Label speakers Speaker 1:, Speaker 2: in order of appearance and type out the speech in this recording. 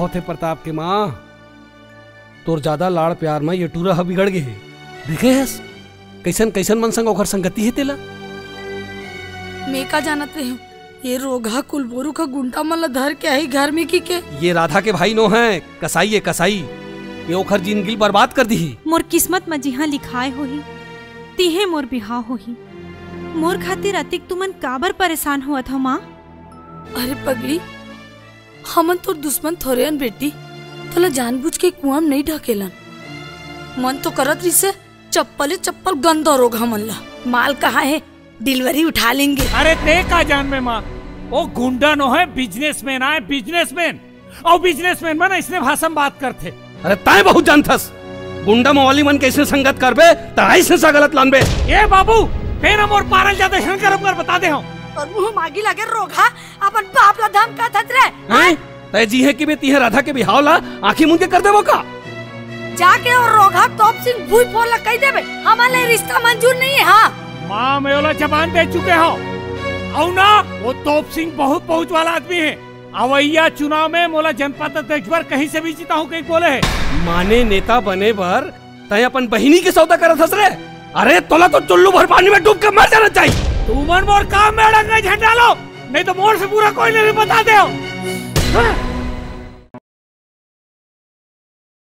Speaker 1: थे प्रताप के माँ। तोर ज्यादा लाड़ प्यार में ये टूरा बिगड़ गए। देखे है कैसन कैसन मन संग ओखर संगति है तेला।
Speaker 2: मैं का जानत रही हूँ ये रोगा कुलबोरू का गुंडा मन धर के आई घर में की के।
Speaker 1: ये राधा के भाई नो है, कसाई है कसाई। ये ओखर जिंदगी बर्बाद कर दी।
Speaker 3: मोर किस्मत में जिहा लिखाए होही तिहे मोर बिहाव होही। मोर खातिर अतिक तुमन काबर परेशान हुआ था माँ।
Speaker 2: अरे पगली हमन तो दुश्मन थोड़े अन बेटी, तोला जानबूझ के कुआं में नहीं ढकेलन। मन तो करत रही से चप्पल गंदा रोग हमन ला। माल कहाँ है, डिलीवरी उठा लेंगे।
Speaker 4: अरे देख का जान में माँ, वो गुंडा नो है, बिजनेसमैन आए बिजनेसमैन। और बिजनेसमैन में ना इसने भाषा में बात करते।
Speaker 1: अरे ताए बहुत जानथस गुंडा मवाली मन कैसे संगत करबे ताई से सा गलत लानबे।
Speaker 4: ए बाबू फिर हम और पारल जाते शंकर कर बता दे हम।
Speaker 2: और मुंह मागी लगे रोगा अपन बाप ला धम का थत रे।
Speaker 1: हैं तय जी है कि बेती है राधा के बिहाव ला आंखें मुंद के कर देबो का।
Speaker 2: जाके और रोगा तोप सिंह भूई फोड़ ला कह देबे हमारे रिश्ता मंजूर नहीं है। हाँ
Speaker 4: माँ मेरा जबान दे चुके हो। और ना वो तोप सिंह बहुत पहुँच वाला आदमी है। अवैया चुनाव में मोला जनपद अध्यक्ष पर कहीं से भी जीता हूँ कहीं बोले है।
Speaker 1: माने नेता बने बर तय अपन बहिनी के सौदा करत हस रे। अरे तोला तो चुल्लू भर पानी में डूब के मर जाना चाहिए।
Speaker 4: तू मन मोर काम में अड़ंगा झंडा लो, नहीं तो मोर से पूरा कोई नहीं बता दे।